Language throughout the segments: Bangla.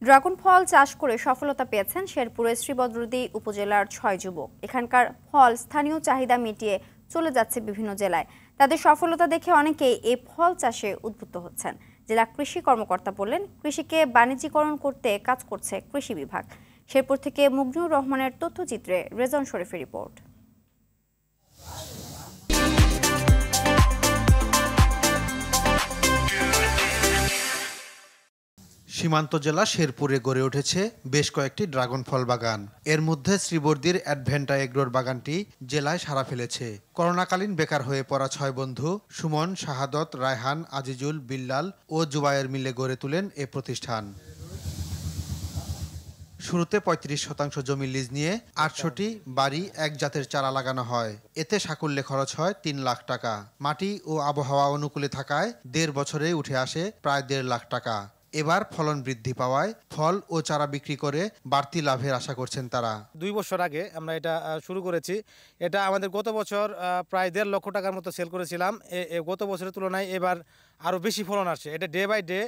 ড্রাগন ফল চাষ করে সফলতা পেয়েছেন শেরপুরের শ্রীভদ্রদী উপজেলার ৬ যুবক। এখানকার ফল স্থানীয় চাহিদা মিটিয়ে চলে যাচ্ছে বিভিন্ন জেলায়। তাদের সফলতা দেখে অনেকেই এই ফল চাষে উদ্বুদ্ধ হচ্ছেন। জেলা কৃষি কর্মকর্তা বললেন, কৃষিকে বাণিজ্যিকরণ করতে কাজ করছে কৃষি বিভাগ। শেরপুর থেকে মুগ্ধুর রহমানের তথ্যচিত্রে রেজন শরীফের রিপোর্ট। সীমান্ত জেলা শেরপুরে গড়ে উঠেছে বেশ কয়েকটি ড্রাগন ফল বাগান। এর মধ্যে শ্রীবর্দীর অ্যাডভেন্টা এগ্রোর বাগানটি জেলায় সাড়া ফেলেছে। করোনাকালীন বেকার হয়ে পড়া ৬ বন্ধু সুমন, শাহাদত, রায়হান, আজিজুল, বিল্লাল ও জুবায়ের মিলে গড়ে তোলেন এ প্রতিষ্ঠান। শুরুতে ৩৫% জমি লিজ নিয়ে ৮০০টি বাড়ি এক জাতের চারা লাগানো হয়। এতে সাকুল্যে খরচ হয় ৩ লাখ টাকা। মাটি ও আবহাওয়া অনুকূলে থাকায় ১.৫ বছরে উঠে আসে প্রায় ১.৫ লাখ টাকা। এবার ফলন বৃদ্ধি পাওয়ায় ফল ও চারা বিক্রি করে বাড়তি লাভের আশা করছেন তারা। ২ বছর আগে আমরা এটা শুরু করেছি। এটা আমাদের গত বছর প্রায় ১.৫ লক্ষ টাকার মতো সেল করেছিলাম। গত বছরের তুলনায় এবার আরও বেশি ফলন আসছে। এটা ডে বাই ডে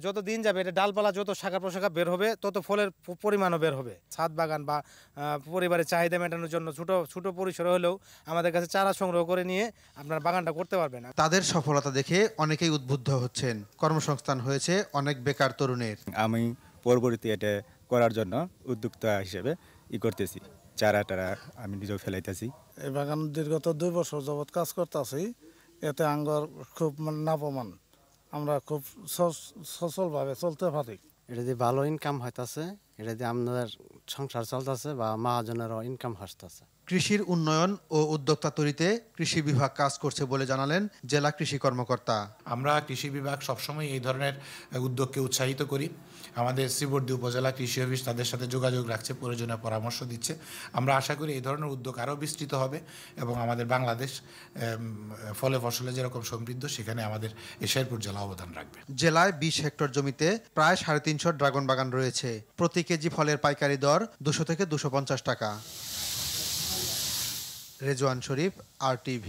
যত দিন যাবে এটা ডালপালা যত শাখা প্রশাখা বের হবে তত ফলের পরিমাণও বের হবে। ছাদ বাগান বা পরিবারের চাহিদা মেটানোর জন্য ছোট পরিসরে হলেও আমাদের কাছে চারা সংগ্রহ করে নিয়ে আপনার বাগানটা করতে পারবেন। তাদের সফলতা দেখে অনেকেই উদ্বুদ্ধ হচ্ছেন। কর্মসংস্থান হয়েছে অনেক বেকার তরুণের। আমি পরবর্তী এটা করার জন্য উদ্যোক্তা হিসেবে করতেছি। চারা আমি নিজেও ফেলাইতেছি। এই বাগান দীর্ঘত ২ বছর যাবৎ কাজ করতেছি। এতে আঙ্গর খুব লাভবান, আমরা খুব সচলভাবে চলতে পারি। এটা দিয়ে ভালো ইনকাম হইতাছে, এটা দিয়ে আমাদের সংসার চলতেছে বা মহাজনেরও ইনকাম আসতেছে। কৃষির উন্নয়ন ও উদ্যোক্তা তৈরিতে কৃষি বিভাগ কাজ করছে বলে জানালেন জেলা কৃষি কর্মকর্তা। আমরা কৃষি বিভাগ সবসময় এই ধরনের উদ্যোগকে উৎসাহিত করি। আমাদের শ্রীবর্দী উপজেলা কৃষি অফিস তাদের সাথে যোগাযোগ রাখছে, প্রয়োজনীয় পরামর্শ দিচ্ছে। আমরা আশা করি এই ধরনের উদ্যোগ আরও বিস্তৃত হবে এবং আমাদের বাংলাদেশ ফলে ফসলে যেরকম সমৃদ্ধ, সেখানে আমাদের এই শেরপুর জেলা অবদান রাখবে। জেলায় ২০ হেক্টর জমিতে প্রায় ৩৫০ ড্রাগন বাগান রয়েছে। প্রতি কেজি ফলের পাইকারি দর ২০০ থেকে ২৫০ টাকা। রেজওয়ান শরীফ, RTV।